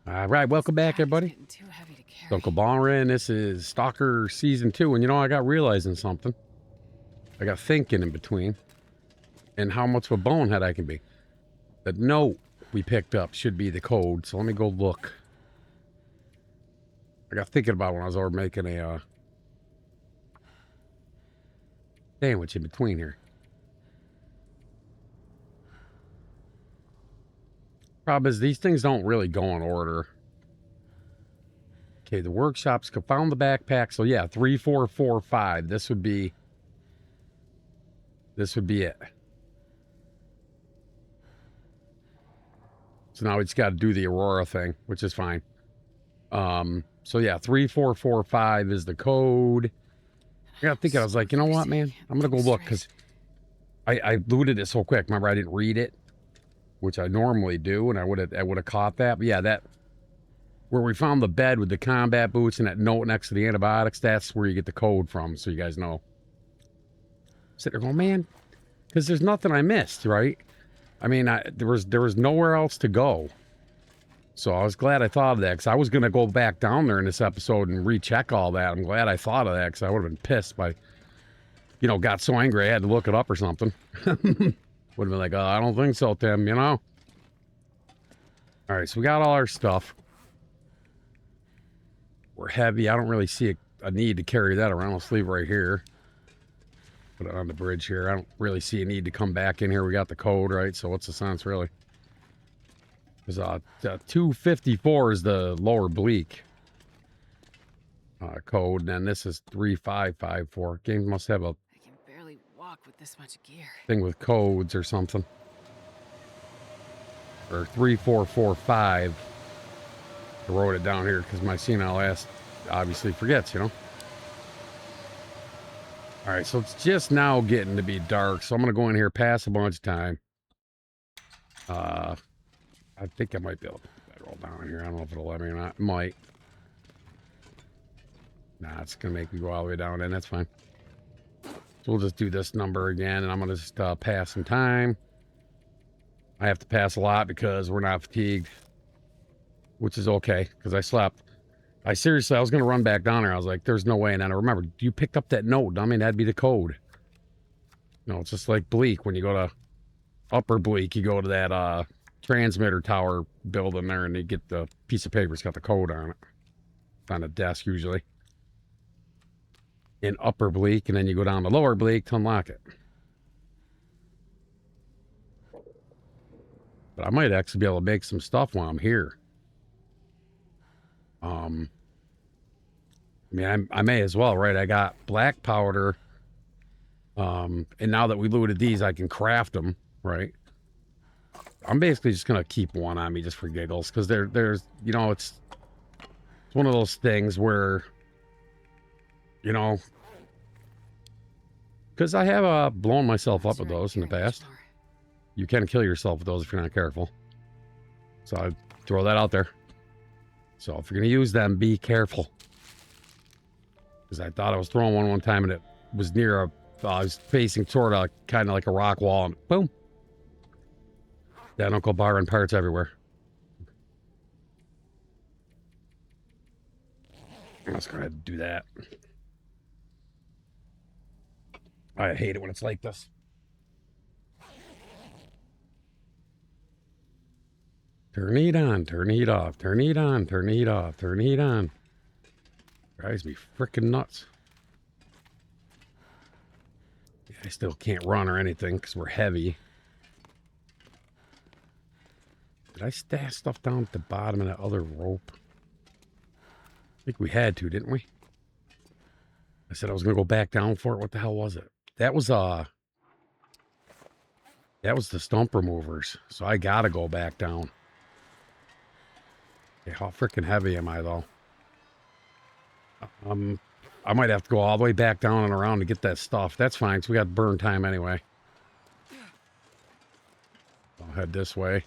All right, welcome back, Pack is everybody. getting too heavy to carry. Uncle Ballin, and this is Stalker Season 2. And you know, I got realizing something. I got thinking in between, and how much of a bonehead I can be. The note we picked up should be the code, so let me go look. I got thinking about when I was over making a sandwich in between here. Problem is, these things don't really go in order. Okay, the workshops found the backpack. So yeah, 3445. This would be it. So now we just got to do the Aurora thing, which is fine. So yeah, 3445 is the code. I got thinking, I was like, you know what, man? I'm gonna go look because I looted it so quick. Remember, I didn't read it, which I normally do, and I would have caught that. But yeah, that where we found the bed with the combat boots and that note next to the antibiotics, that's where you get the code from, so you guys know. Sit there going, man, because there's nothing I missed, right? I mean, there was nowhere else to go. So I was glad I thought of that, because I was going to go back down there in this episode and recheck all that. I'm glad I thought of that, because I would have been pissed by, you know, got so angry I had to look it up or something. Would have been like, oh, I don't think so, Tim, you know? All right, so we got all our stuff. We're heavy. I don't really see a need to carry that around. Let's leave it right here. Put it on the bridge here. I don't really see a need to come back in here. We got the code, right? So what's the sense, really? Because 254 is the lower bleak code, and then this is 3554. Games must have a I can barely walk with this much gear. thing with codes or something. Or 3445. I wrote it down here because my senile ass obviously forgets, you know? All right, so it's just now getting to be dark, so I'm going to go in here, pass a bunch of time. I think I might be able to put that roll down here. I don't know if it'll let me or not. It might. Nah, it's going to make me go all the way down, and that's fine. So we'll just do this number again, and I'm going to just pass some time. I have to pass a lot because we're not fatigued, which is okay, because I slept. I was going to run back down there. I was like, there's no way. And then I remembered, you picked up that note. I mean, that'd be the code. You know, it's just like Bleak. When you go to Upper Bleak, you go to that transmitter tower building there, and you get the piece of paper. It's got the code on it. It's on the desk, usually. In Upper Bleak, and then you go down to Lower Bleak to unlock it. But I might actually be able to make some stuff while I'm here. I mean, I may as well, right? I got black powder. And now that we looted these, I can craft them, right? I'm basically just going to keep one on me just for giggles, because there's, you know, it's one of those things where, you know, because I have blown myself up with those in the past. You can kill yourself with those if you're not careful. So I throw that out there. So if you're going to use them, be careful. Because I thought I was throwing one time, and it was near I was facing toward kind of like a rock wall, and boom. That Uncle Byron parts everywhere. Let's go ahead and do that. I hate it when it's like this. Turn it on, turn it off, turn it on, turn it off, turn it on. Drives me freaking nuts. Yeah, I still can't run or anything because we're heavy. Did I stash stuff down at the bottom of that other rope? I think we had to, didn't we? I said I was going to go back down for it. What the hell was it? That was the stump removers. So I got to go back down. Okay, how freaking heavy am I, though? I might have to go all the way back down and around to get that stuff. That's fine, because we got burn time anyway. I'll head this way.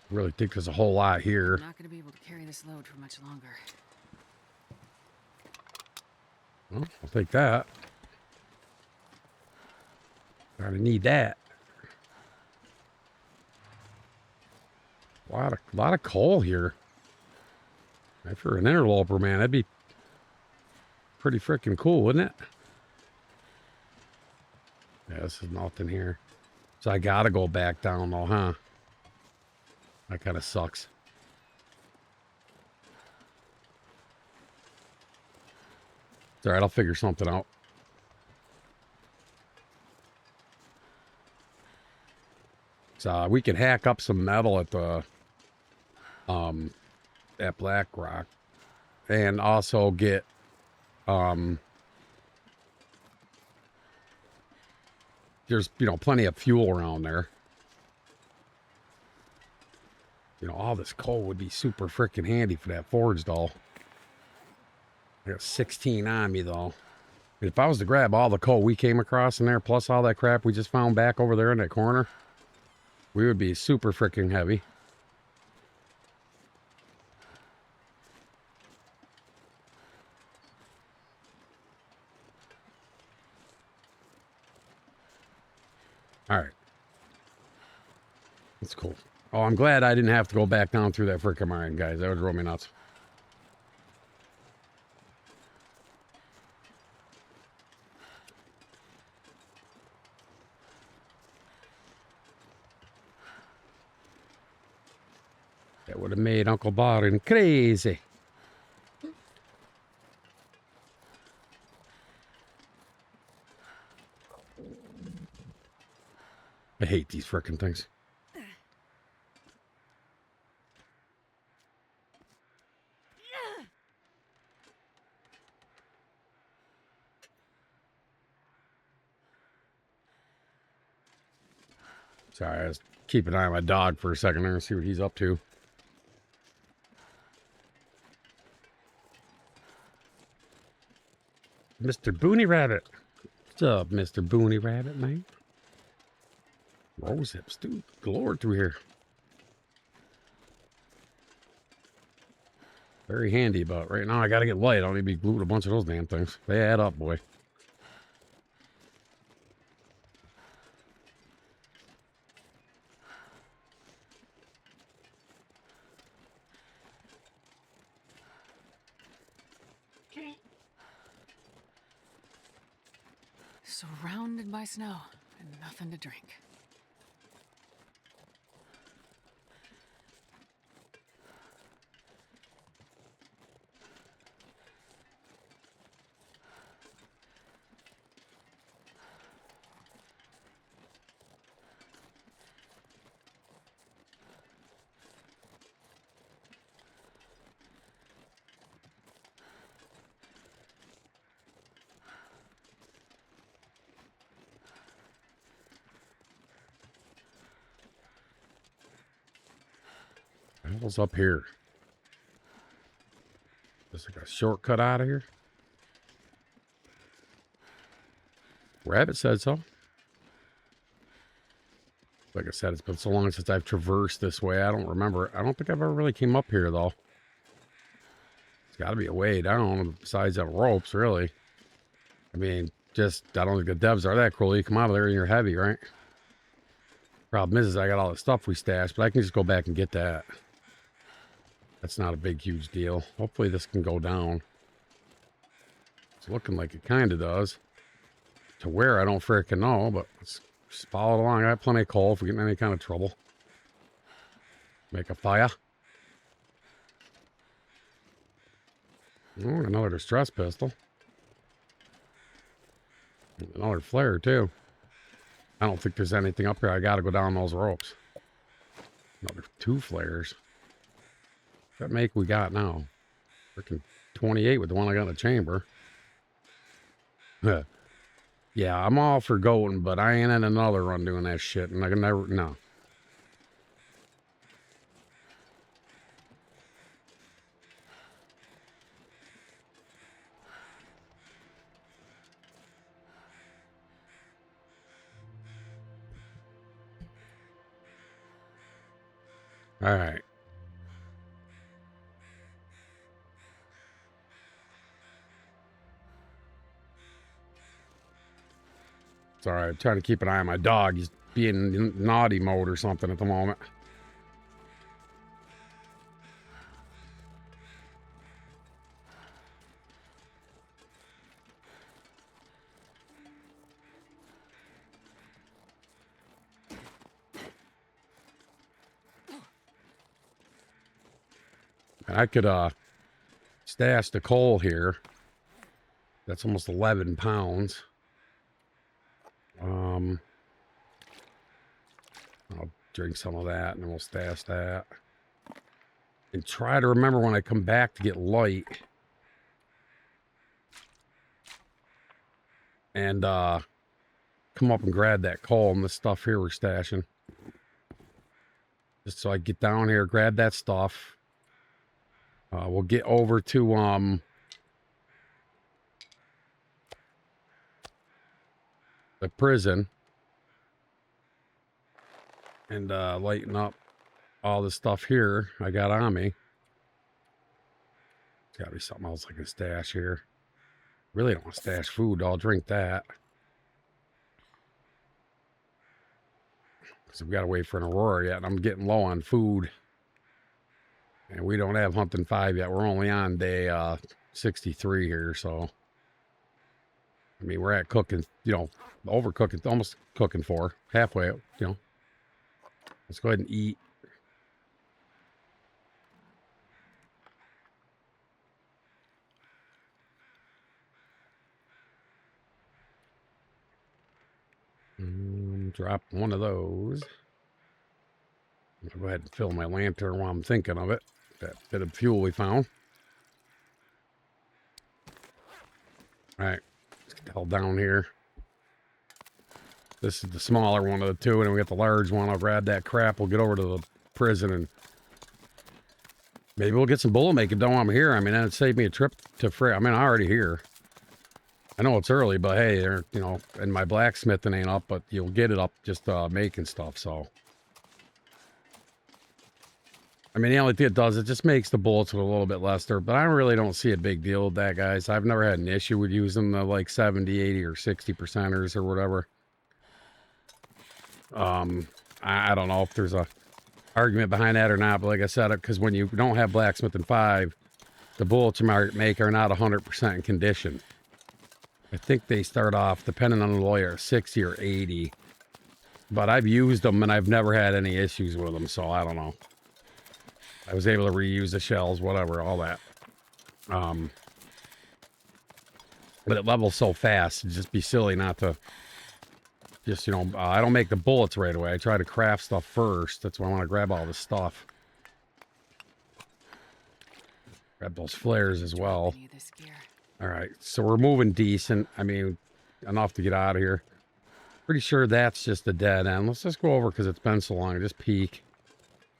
Really think there's a whole lot here. I'm not going to be able to carry this load for much longer. Well, I'll take that. Gotta need that. A lot of coal here. For an interloper, man, that'd be pretty freaking cool, wouldn't it? Yeah, this is nothing here. So I gotta go back down though, huh? That kind of sucks. It's all right, I'll figure something out. So we can hack up some metal at the at Black Rock, and also get there's plenty of fuel around there. All this coal would be super freaking handy for that forge doll. I got 16 on me though. If I was to grab all the coal we came across in there, plus all that crap we just found back over there in that corner, we would be super freaking heavy. All right. That's cool. Oh, I'm glad I didn't have to go back down through that freaking mine, guys. That would drive me nuts. That would have made Uncle Barton crazy. I hate these freaking things. Sorry, I was keeping an eye on my dog for a second there and see what he's up to. Mr. Booney Rabbit. What's up, Mr. Booney Rabbit, man? Rose hips, dude. Galore through here. Very handy, but right now I gotta get light. I don't need to be glued to a bunch of those damn things. They add up, boy. Surrounded by snow and nothing to drink. What's up here? Just like a shortcut out of here? Rabbit said so. Like I said, it's been so long since I've traversed this way. I don't remember. I don't think I've ever really came up here, though. It's got to be a way down besides that ropes, really. I mean, I don't think the devs are that cruel. You come out of there and you're heavy, right? Problem is I got all the stuff we stashed, but I can just go back and get that. That's not a big, huge deal. Hopefully this can go down. It's looking like it kind of does. To where, I don't freaking know, but let's just follow it along. I have plenty of coal if we get in any kind of trouble. Make a fire. Oh, another distress pistol. Another flare, too. I don't think there's anything up here. I gotta go down those ropes. Another 2 flares. What make we got now? Freaking 28 with the one I got in the chamber. Yeah, I'm all for going, but I ain't in another run doing that shit, and I can never, no. All right. Sorry, I'm trying to keep an eye on my dog. He's being in naughty mode or something at the moment. And I could stash the coal here. That's almost 11 pounds. I'll drink some of that and then we'll stash that. And try to remember when I come back to get light. And come up and grab that coal and the stuff here we're stashing. Just so I get down here, grab that stuff. We'll get over to the prison and lighten up all the stuff here I got on me. There's gotta be something else I can stash here. Really don't want to stash food. I'll drink that. Because we've got to wait for an Aurora yet, and I'm getting low on food. And we don't have Hunting 5 yet. We're only on day 63 here, so... I mean, we're at cooking, you know, overcooking, almost cooking 4. Halfway, you know. Let's go ahead and eat. Drop one of those. I'll go ahead and fill my lantern while I'm thinking of it. That bit of fuel we found. All right, let's get the hell down here. This is the smaller one of the two, and then we got the large one. I'll grab that crap. We'll get over to the prison, and maybe we'll get some bullet making done while I'm here. I mean, that'd save me a trip to Frey. I mean, I'm already here. I know it's early, but hey, you know, and my blacksmithing ain't up, but you'll get it up just making stuff, so. I mean, the only thing it does, it just makes the bullets with a little bit lesser, but I really don't see a big deal with that, guys. I've never had an issue with using the, like, 70, 80, or 60%ers or whatever. I don't know if there's a argument behind that or not, but like I said, because when you don't have blacksmithing 5, the bullets you make are not 100% in condition. I think they start off, depending on the lawyer, 60 or 80. But I've used them and I've never had any issues with them, so I don't know. I was able to reuse the shells, whatever, all that. But it levels so fast, it'd just be silly not to just, you know, I don't make the bullets right away. I try to craft stuff first. That's why I want to grab all this stuff. Grab those flares as well. All right, so we're moving decent. I mean, enough to get out of here. Pretty sure that's just a dead end. Let's just go over because it's been so long. Just peek.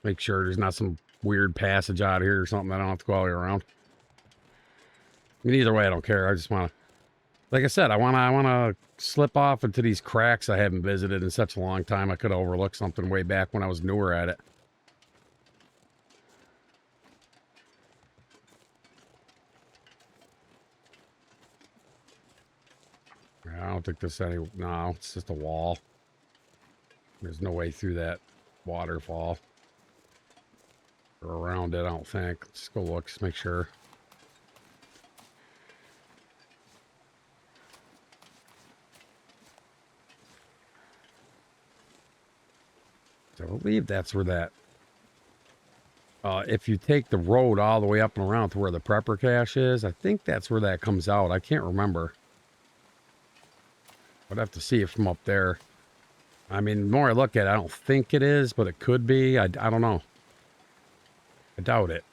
Make sure there's not some weird passage out here or something. I don't have to go all the way around. I mean, either way, I don't care. I just want to, like I said, I want to slip off into these cracks I haven't visited in such a long time. I could have overlooked something way back when I was newer at it. I don't think there's any, no, it's just a wall. There's no way through that waterfall. Or around it, I don't think. Let's go look, just make sure. So I believe that's where that... if you take the road all the way up and around to where the prepper cache is, I think that's where that comes out. I can't remember. I'd have to see it from up there. I mean, the more I look at it, I don't think it is, but it could be. I don't know. I doubt it.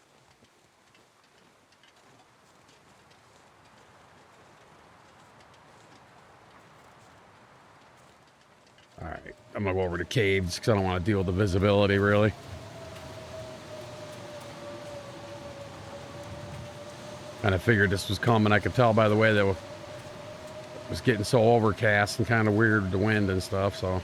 All right, I'm gonna go over to caves because I don't want to deal with the visibility, really. Kind of figured this was coming. I could tell by the way that it was getting so overcast and kind of weird with the wind and stuff, so.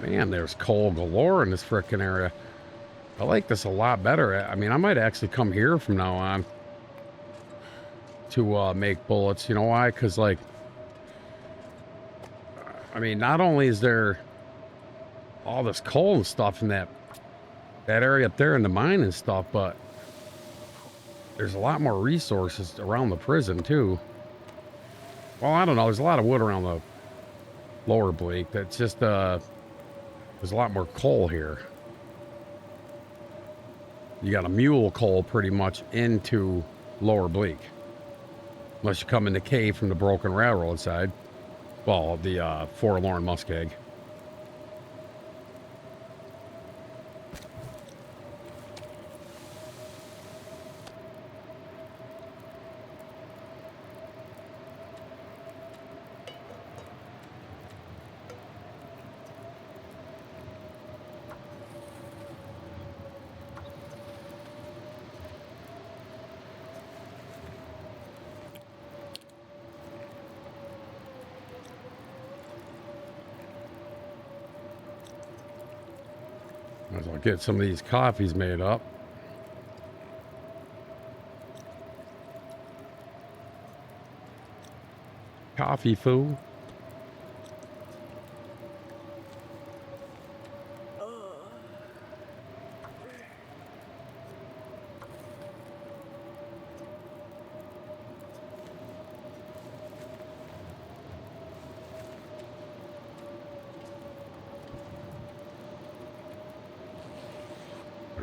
Man, there's coal galore in this frickin' area. I like this a lot better. I mean, I might actually come here from now on to make bullets. You know why? Because, like, I mean, not only is there all this coal and stuff in that area up there in the mine and stuff, but there's a lot more resources around the prison, too. Well, I don't know. There's a lot of wood around the lower Bleak. That's just, there's a lot more coal here. You got a mule coal pretty much into lower Bleak. Unless you come in the cave from the broken railroad side. Well, the forlorn muskeg. Might as well get some of these coffees made up. Coffee fool.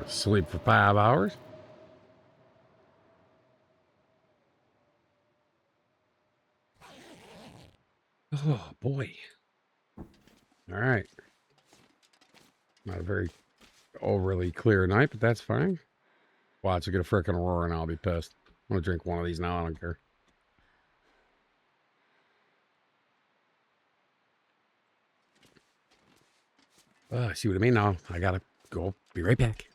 Sleep for 5 hours. Oh boy. All right. Not a very overly clear night, but that's fine. Watch, I get a frickin' Aurora and I'll be pissed. I'm gonna drink one of these now. I don't care. See what I mean? Now I gotta go. Be right back.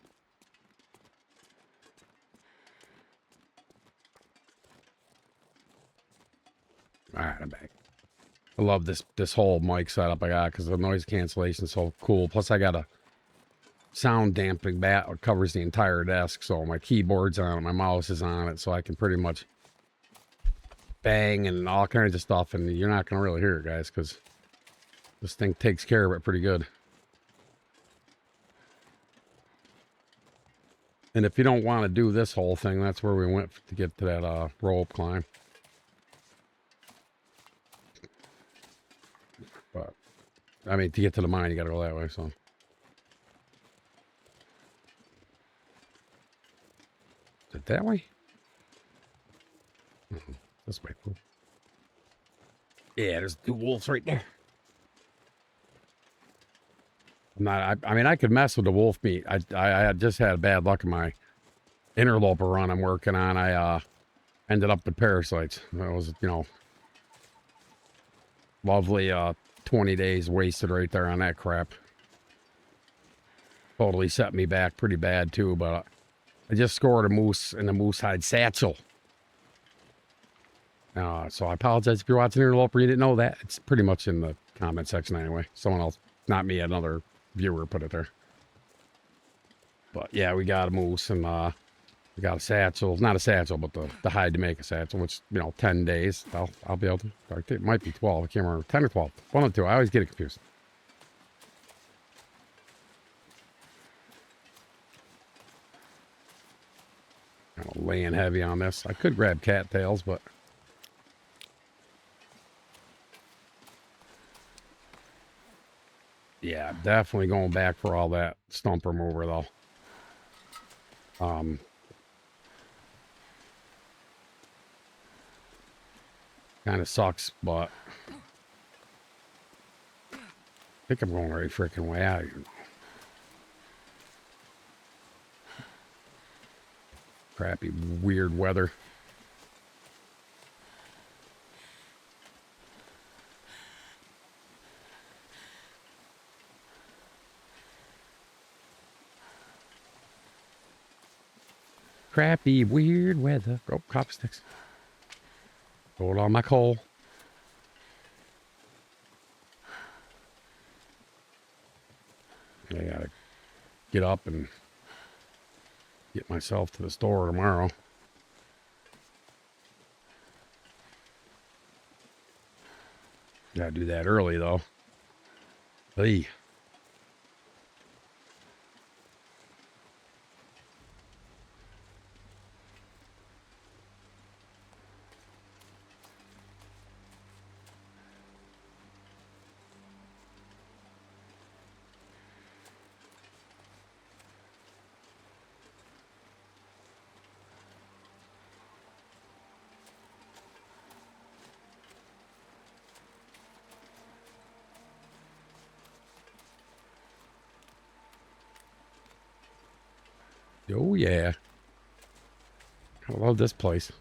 All right, I'm back. I love this whole mic setup I got because the noise cancellation is so cool. Plus, I got a sound dampening bat that covers the entire desk, so my keyboard's on it, my mouse is on it, so I can pretty much bang and all kinds of stuff, and you're not gonna really hear it, guys, because this thing takes care of it pretty good. And if you don't want to do this whole thing, that's where we went to get to that rope climb. But I mean, to get to the mine, you gotta go that way, so. Is it that way? This way, cool. Yeah, there's 2 wolves right there. I mean, I could mess with the wolf meat. I had just had bad luck in my interloper run I'm working on. I ended up with parasites. That was, you know, lovely 20 days wasted right there on that crap. Totally set me back pretty bad too, but I just scored a moose in the moose hide satchel. So I apologize if you're watching Interloper, you didn't know that. It's pretty much in the comment section anyway. Someone else, not me, another viewer put it there. But yeah, we got a moose and we got a satchel. Not a satchel, but the hide to make a satchel, which, you know, 10 days. I'll be able to. It might be 12. I can't remember. 10 or 12. One of the two. I always get it confused. Kind of laying heavy on this. I could grab cattails, but yeah, definitely going back for all that stump remover though. Kind of sucks, but I think I'm going right freaking way out of here. Crappy, weird weather. Crappy, weird weather. Oh, copper sticks. Hold on my coal. I gotta get up and get myself to the store tomorrow. Gotta do that early though. Hey. Oh yeah. I love this place.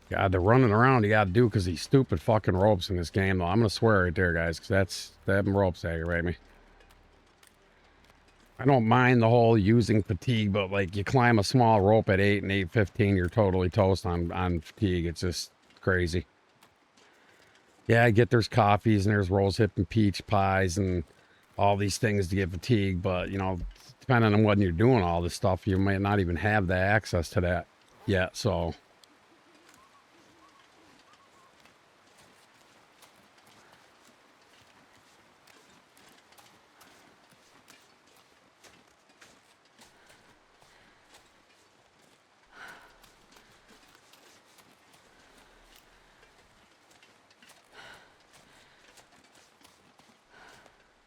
God, the running around you gotta do because these stupid fucking ropes in this game, though. I'm gonna swear right there, guys, because them ropes aggravate me. I don't mind the whole using fatigue, but like you climb a small rope at 8 and 8:15, you're totally toast on fatigue. It's just crazy. Yeah, I get there's coffees and there's rose hip and peach pies and all these things to get fatigue, but you know, depending on when you're doing all this stuff, you might not even have the access to that yet. So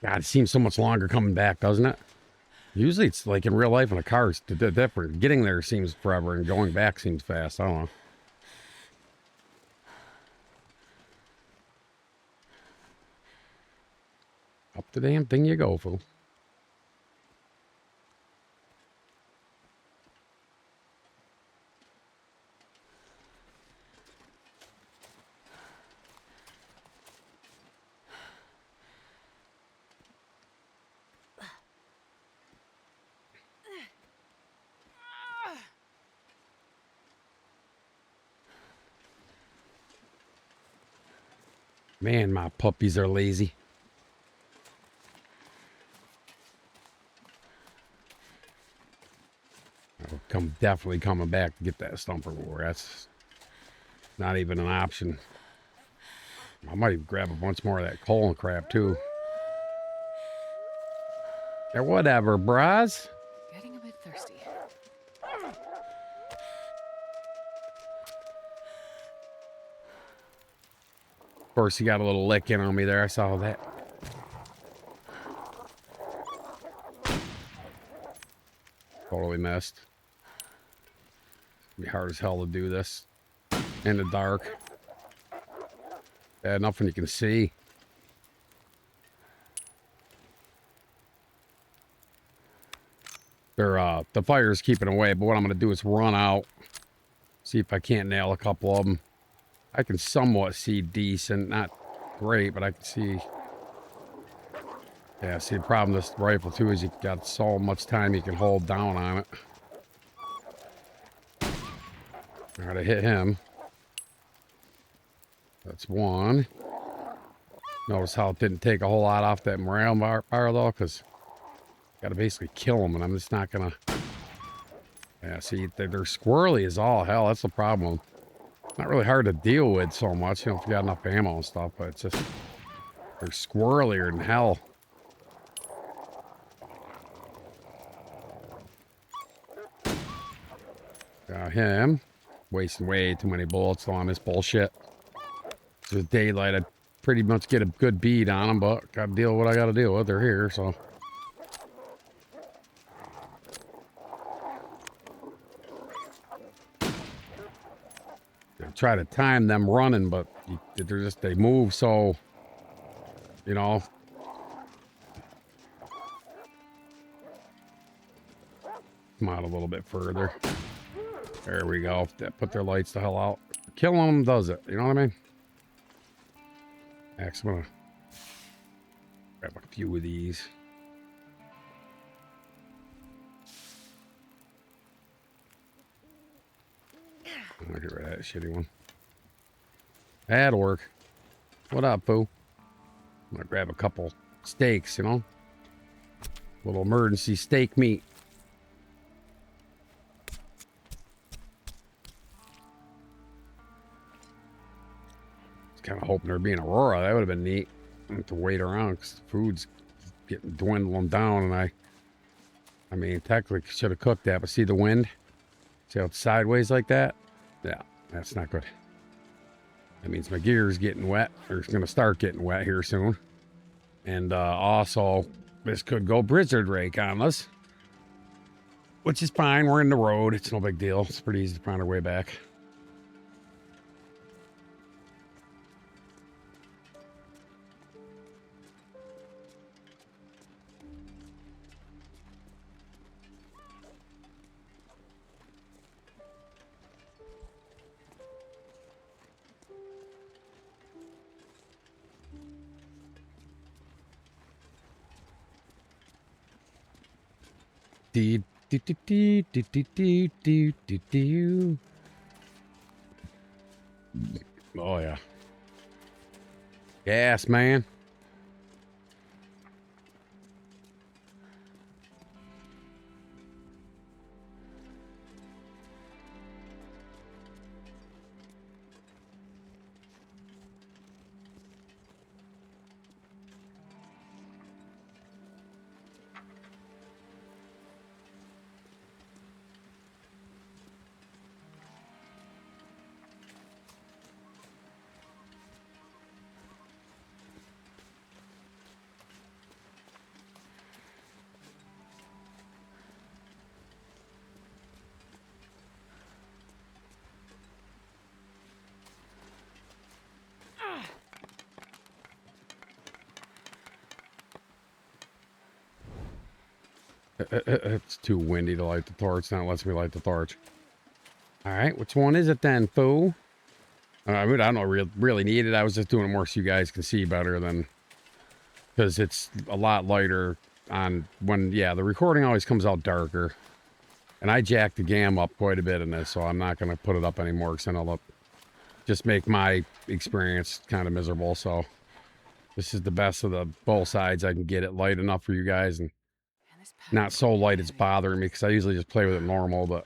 God, it seems so much longer coming back, doesn't it? Usually it's like in real life in a car, it's different. Getting there seems forever and going back seems fast. I don't know. Up the damn thing you go, fool. Man, my puppies are lazy. I'm definitely coming back to get that stumper roar. That's not even an option. I might even grab a bunch more of that coal and crap too. Yeah, whatever, bras. Getting a bit thirsty. Of course, he got a little lick in on me there. I saw that. Totally missed. It'd be hard as hell to do this in the dark. Bad enough when you can see. The fire's keeping away, but what I'm going to do is run out. See if I can't nail a couple of them. I can somewhat see decent. Not great, but I can see. Yeah, see the problem with this rifle too is you got so much time you can hold down on it. I gotta hit him. That's one. Notice how it didn't take a whole lot off that morale bar though, because gotta basically kill them, and I'm just not gonna. Yeah, see, they're squirrely as all hell. That's the problem. Not really hard to deal with so much, you know, if you got enough ammo and stuff, but it's just they're squirrelier than hell. Got him. Wasting way too many bullets on this bullshit. With daylight, I'd pretty much get a good bead on them, but gotta deal with what I gotta deal with. They're here, so. Try to time them running, but they're just, they move so, you know. Come out a little bit further. There we go. Put their lights the hell out. Killing them does it. You know what I mean? Actually, I'm gonna Grab a few of these. I'm gonna get rid of that shitty one. That'll work. What up, boo? I'm gonna grab a couple steaks, you know? Little emergency steak meat. I was kind of hoping there'd be an Aurora. That would have been neat. I don't have to wait around because the food's getting dwindling down, and I mean, technically should have cooked that, but see the wind? See how it's sideways like that? Yeah, that's not good. That means my gear's getting wet, or it's going to start getting wet here soon. And also, this could go blizzard rake on us. Which is fine. We're in the road. It's no big deal. It's pretty easy to find our way back. Do do do do do do do do do do. Oh yeah. Gas, man. It's too windy to light the torch. Now it lets me light the torch. All right, which one is it then, fool? I mean, I don't really need it. I was just doing it more so you guys can see better than... Because it's a lot lighter on when... Yeah, the recording always comes out darker. And I jacked the gam up quite a bit in this, so I'm not going to put it up anymore because then I'll just make my experience kind of miserable. So this is the best of the both sides. I can get it light enough for you guys and not so light it's bothering me because I usually just play with it normal, but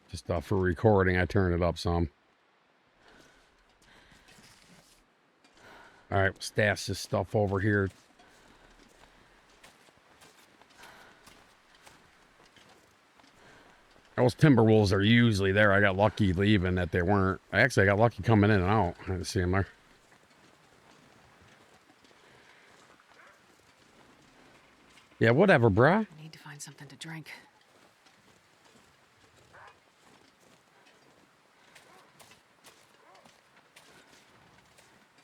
just for recording I turn it up some. All right, we'll stash this stuff over here. Those timber wolves are usually there. I got lucky leaving that they weren't. I got lucky coming in and out. I didn't see them there. Yeah, whatever, bruh. I need to find something to drink.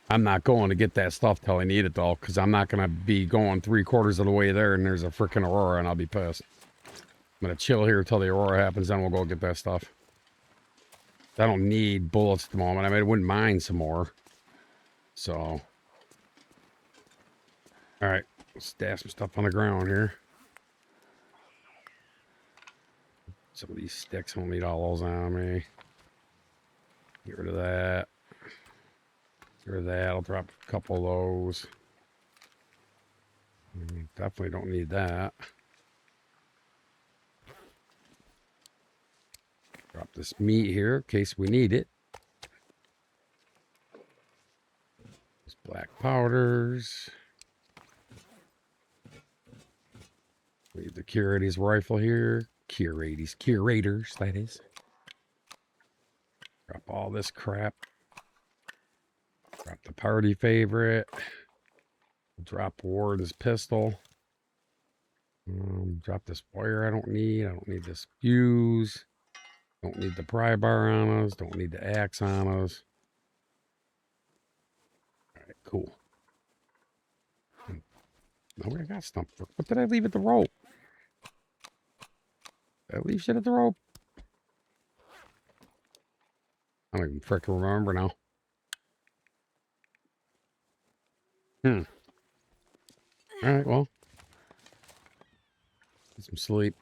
I'm not going to get that stuff till I need it, though, because I'm not going to be going 3/4 of the way there and there's a freaking Aurora and I'll be pissed. I'm going to chill here till the Aurora happens, then we'll go get that stuff. I don't need bullets at the moment. I mean, I wouldn't mind some more. So. All right. Let's stash some stuff on the ground here. Some of these sticks, I don't need all those on me. Get rid of that. Get rid of that. I'll drop a couple of those. Definitely don't need that. Drop this meat here in case we need it. These black powders. Leave the Curator's rifle here. Curators, that is. Drop all this crap. Drop the party favorite. Drop Warden's pistol. Drop this wire I don't need. I don't need this fuse. Don't need the pry bar on us. Don't need the axe on us. Alright, cool. No, I got stuff. What did I leave at the rope? Did I leave shit at the rope? I don't even frickin' remember now. All right, well. Get some sleep.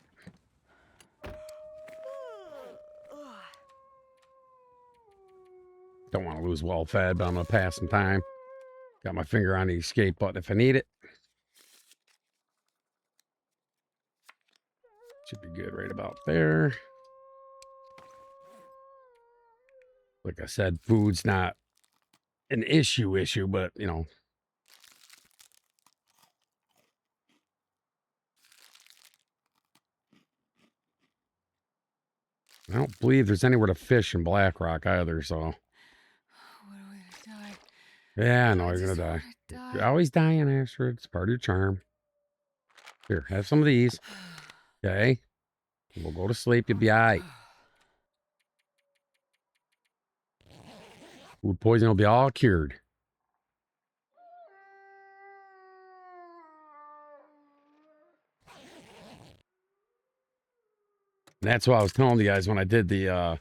Don't want to lose well fed, but I'm going to pass some time. Got my finger on the escape button if I need it. Should be good right about there. Like I said, food's not an issue, but, you know. I don't believe there's anywhere to fish in Black Rock either, so. What a way to die. Yeah, I know I you're going just to die. wanna You're die. always dying, Astrid. It's part of your charm. Here, have some of these. Okay? We'll go to sleep. You'll be all right. Food poisoning will be all cured. And that's what I was telling you guys when I did the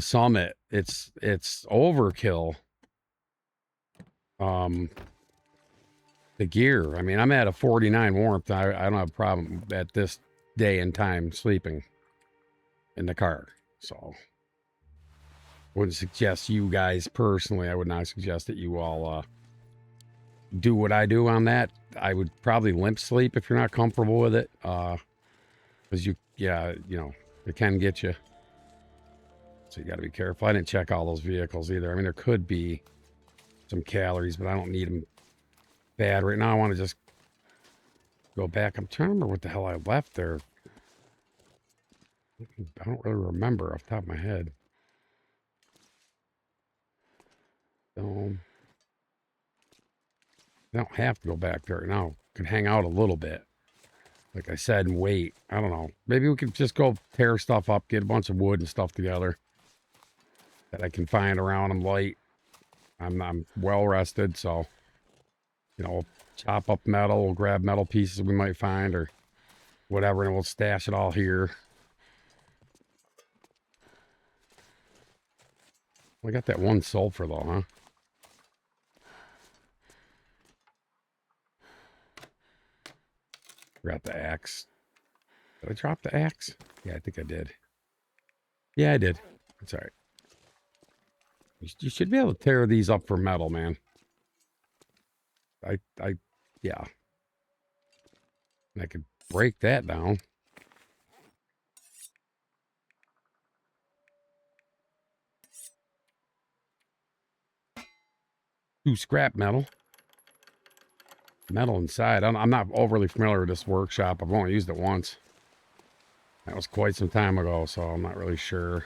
summit. It's overkill. The gear. I mean, I'm at a 49 warmth. I don't have a problem at this day and time sleeping in the car. So wouldn't suggest you guys personally. I would not suggest that you all do what I do on that. I would probably limp sleep if you're not comfortable with it. Because you know, it can get you. So you got to be careful. I didn't check all those vehicles either. I mean, there could be some calories, but I don't need them bad right now. I want to just go back. I'm trying to remember what the hell I left there. I don't really remember off the top of my head. So I don't have to go back there right now. Could hang out a little bit, like I said, and wait. I don't know. Maybe we could just go tear stuff up, get a bunch of wood and stuff together that I can find around. I'm light. I'm well rested, so you know, chop up metal, we'll grab metal pieces we might find or whatever, and we'll stash it all here. We got that one sulfur though, huh? Forgot the axe. Did I drop the axe? Yeah, I think I did. Yeah, I did. That's all right. You should be able to tear these up for metal, man. Yeah. And I could break that down. Do scrap metal. Metal inside. I'm not overly familiar with this workshop. I've only used it once. That was quite some time ago, so I'm not really sure.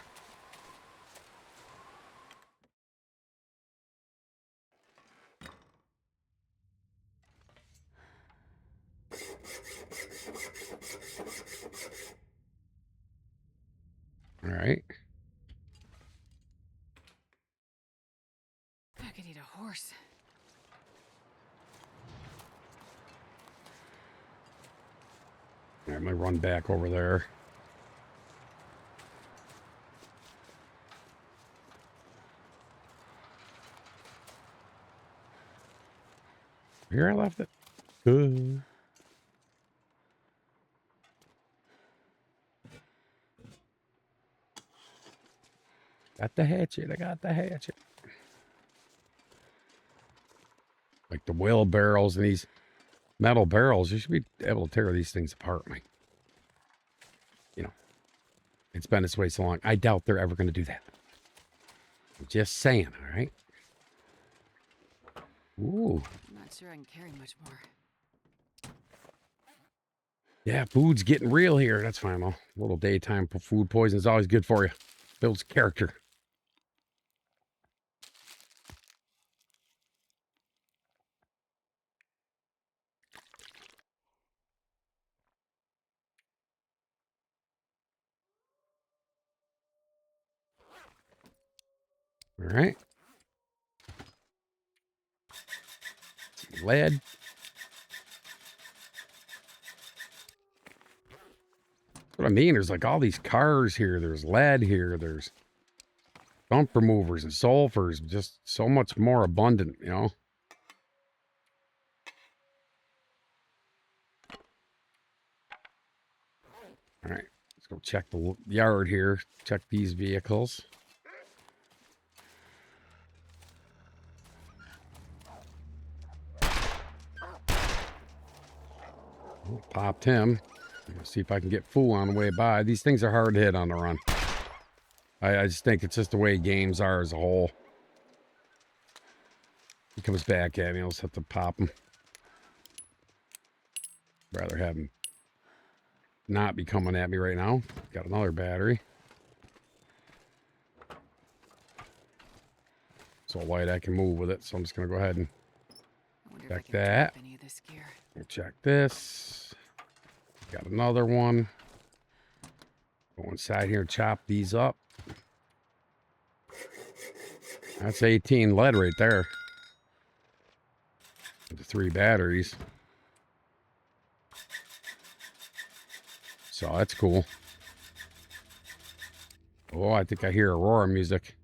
All right. I could eat a horse. All right, I'm going to run back over there. Here I left it. Good. Got the hatchet. I got the hatchet. Like the wheelbarrows and these metal barrels, you should be able to tear these things apart, Mike. You know, it's been this way so long. I doubt they're ever going to do that. I'm just saying, all right? Ooh. I'm not sure I can carry much more. Yeah, food's getting real here. That's fine, though. A little daytime food poison is always good for you. Builds character. All right. Some lead. That's what I mean. There's like all these cars here. There's lead here. There's dump removers and sulfurs. Just so much more abundant, you know? Go check the yard here. Check these vehicles. Popped him. See if I can get Fool on the way by. These things are hard to hit on the run. I just think it's just the way games are as a whole. He comes back at me. I'll just have to pop him. Rather have him not be coming at me right now. Got another battery. So light I can move with it. So I'm just going to go ahead and check that. We'll check this. Got another one. Go inside here and chop these up. That's 18 lead right there. The 3 batteries. So that's cool. Oh, I think I hear Aurora music.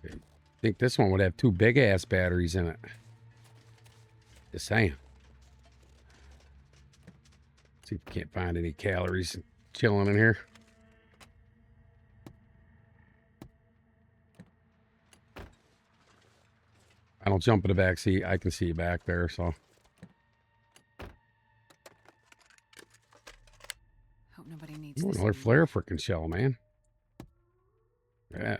I think this one would have 2 big ass batteries in it. Just saying. See if we can't find any calories chilling in here. I don't jump in the back seat. I can see you back there, so. Hope nobody needs Ooh, another flare frickin' shell, man. Yeah.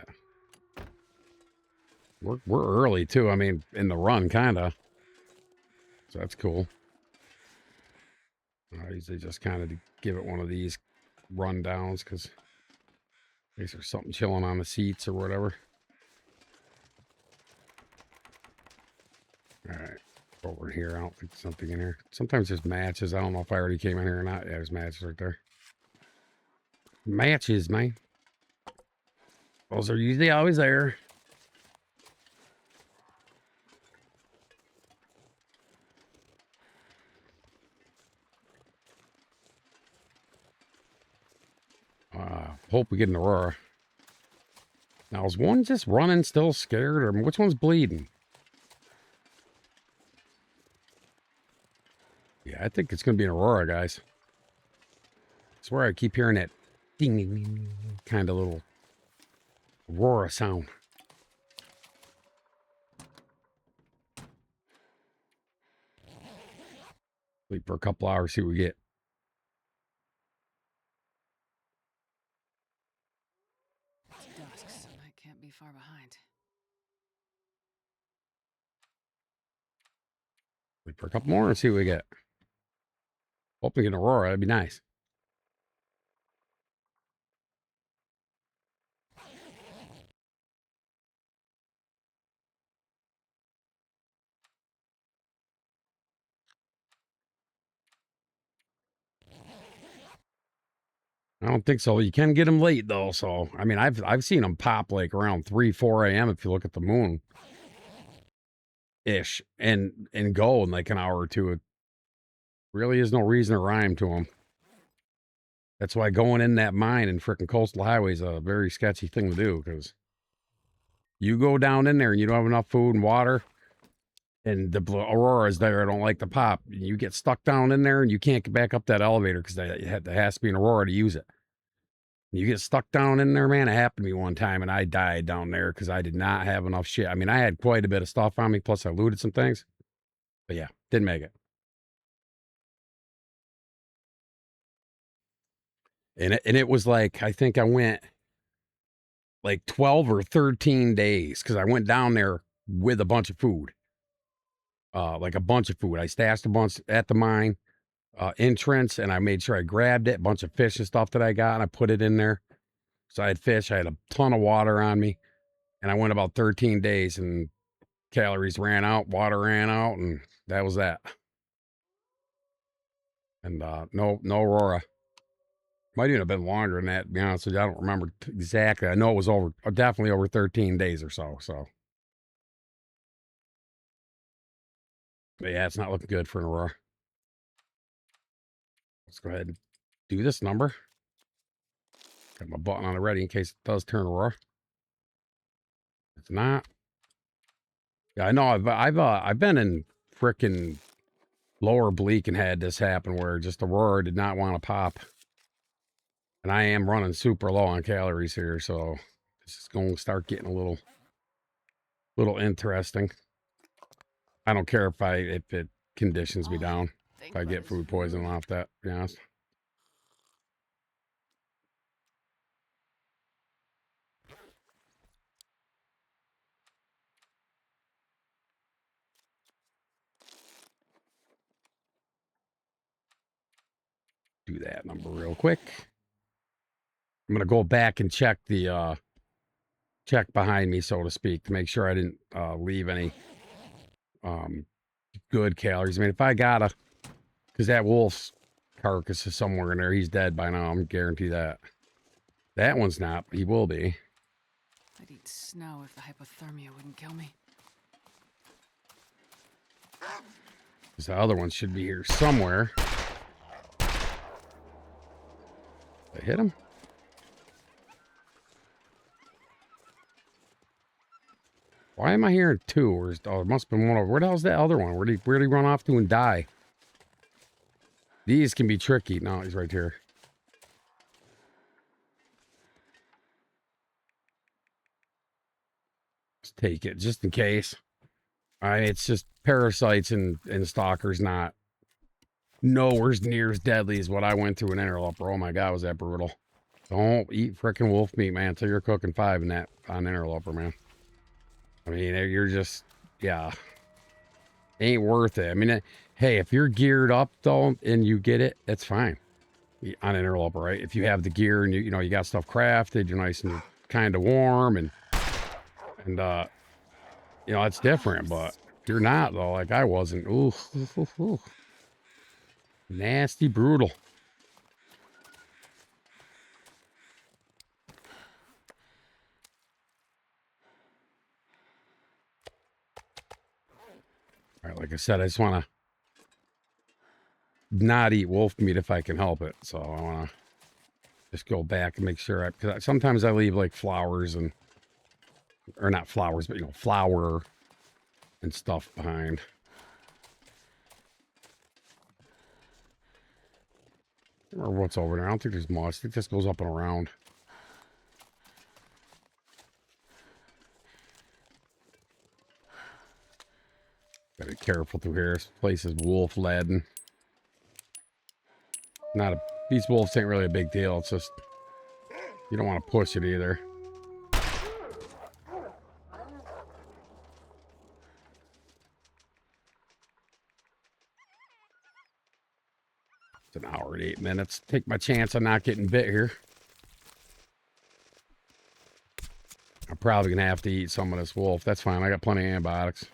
We're early too. I mean, in the run, kinda. So that's cool. I usually just kind of give it one of these rundowns because in case there's something chilling on the seats or whatever. All right, over here. I don't think there's something in here. Sometimes there's matches. I don't know if I already came in here or not. Yeah, there's matches right there. Matches, man. Those are usually always there. Hope we get an Aurora. Now, is one just running still scared, or which one's bleeding? Yeah, I think it's going to be an Aurora, guys. I swear I keep hearing that ding, ding, ding, ding kind of little Aurora sound. Sleep for a couple hours, see what we get. It's dusk, so I can't be far behind. Sleep for a couple more and see what we get. Hope we get an Aurora, that'd be nice. I don't think so. You can get them late though. So I mean, I've seen them pop like around 3-4 a.m. if you look at the moon, ish, and go in like an hour or two. It really is no reason or rhyme to them. That's why going in that mine and frickin' coastal highway is a very sketchy thing to do because you go down in there and you don't have enough food and water, and the Aurora's there. I don't like the pop. You get stuck down in there and you can't get back up that elevator because there has to be an Aurora to use it. You get stuck down in there, man. It happened to me one time, and I died down there because I did not have enough shit. I mean, I had quite a bit of stuff on me, plus I looted some things. But yeah, didn't make it. And it was like, I think I went like 12 or 13 days because I went down there with a bunch of food. Like a bunch of food. I stashed a bunch at the mine entrance, and I made sure I grabbed it, a bunch of fish and stuff that I got, and I put it in there. So I had fish, I had a ton of water on me, and I went about 13 days, and calories ran out, water ran out, and that was that. And no Aurora. Might even have been longer than that, to be honest with you. I don't remember exactly. I know it was definitely over 13 days or so. But yeah, it's not looking good for an Aurora. Let's go ahead and do this number. Got my button on it ready in case it does turn Aurora. It's not. Yeah, I know. I've been in frickin' Lower Bleakin had this happen where just Aurora did not want to pop. And I am running super low on calories here, so this is going to start getting a little interesting. I don't care if it conditions me down. If I get food poisoning off that, to be honest. Do that number real quick. I'm gonna go back and check the check behind me, so to speak, to make sure I didn't leave any good calories. I mean, if I gotta, because that wolf's carcass is somewhere in there. He's dead by now. I'm guarantee that. That one's not, but he will be. I'd eat snow if the hypothermia wouldn't kill me. Because the other one should be here somewhere. Did I hit him? Why am I hearing two? Or it must have been one over. Where the hell's that other one? Where'd he run off to and die? These can be tricky. No, he's right here. Let's take it just in case. It's just parasites and stalkers, not nowhere near as deadly as what I went through in interloper. Oh my God, was that brutal. Don't eat frickin' wolf meat, man, until you're cooking 5 in that on interloper, man. I mean, you're just, yeah, ain't worth it. I mean, hey, if you're geared up though and you get it, that's fine on interloper, right? If you have the gear and you know you got stuff crafted, you're nice and kind of warm and you know it's different. But if you're not though, like I wasn't. Ooh, ooh, ooh, ooh. Nasty, brutal. All right, like I said, I just want to not eat wolf meat if I can help it. So I want to just go back and make sure because sometimes I leave like flowers and, or not flowers, but you know, flour and stuff behind. Or what's over there? I don't think there's much. I think this goes up and around. Gotta be careful through here. This place is wolf laden. These wolves ain't really a big deal. It's just you don't want to push it either. It's an hour and 8 minutes. Take my chance on not getting bit here. I'm probably gonna have to eat some of this wolf. That's fine. I got plenty of antibiotics.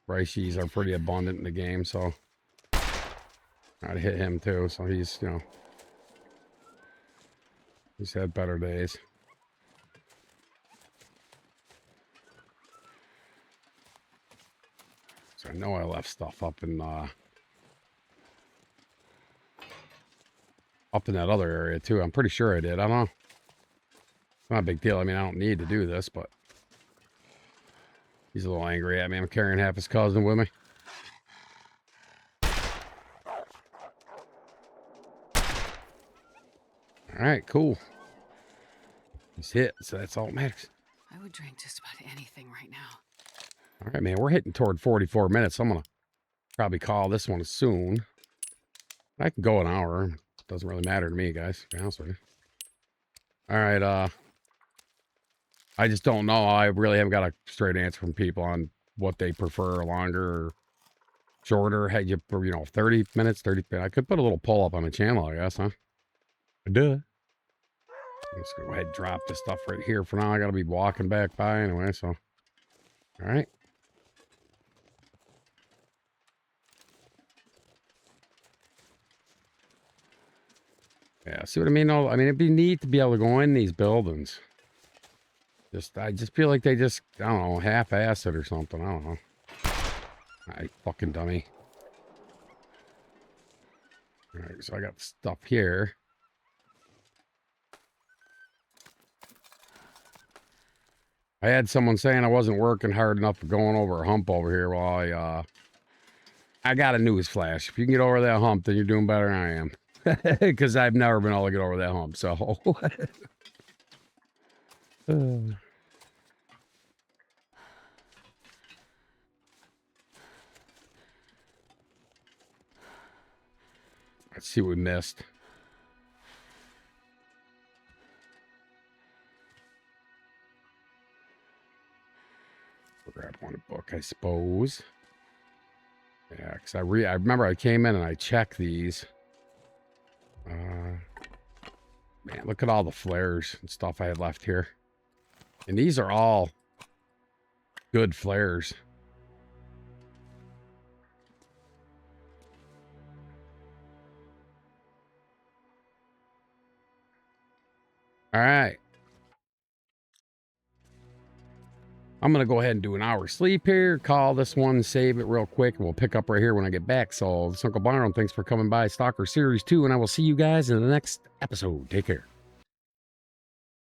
Reichies are pretty abundant in the game, so I'd hit him too. So he's, you know, he's had better days. So I know I left stuff up in that other area too. I'm pretty sure I did. I don't know. It's not a big deal. I mean, I don't need to do this, but he's a little angry at me. I'm carrying half his cousin with me. All right, cool. He's hit, so that's all that matters. I would drink just about anything right now. All right, man, we're hitting toward 44 minutes. I'm gonna probably call this one soon. I can go an hour. Doesn't really matter to me, guys, to be honest with you. All right, I just don't know. I really haven't got a straight answer from people on what they prefer, longer or shorter. Hey, you know, 30 minutes, 30 minutes. I could put a little pull up on the channel, I guess, huh? Duh. I'm just gonna go ahead and drop this stuff right here for now. I gotta be walking back by anyway, so. All right. Yeah, see what I mean? I mean, it'd be neat to be able to go in these buildings. I just feel like they just, I don't know, half-ass it or something. I don't know. I fucking dummy. All right, so I got stuff here. I had someone saying I wasn't working hard enough for going over a hump over here while I got a news flash. If you can get over that hump, then you're doing better than I am. Because I've never been able to get over that hump. So, let's see what we missed. Grab one book, I suppose. Yeah, because I remember I came in and I checked these. Man, look at all the flares and stuff I had left here. And these are all good flares. All right. I'm going to go ahead and do an hour sleep here, call this one, save it real quick, and we'll pick up right here when I get back. So, this is Uncle Byron. Thanks for coming by, Stalker Series 2, and I will see you guys in the next episode. Take care.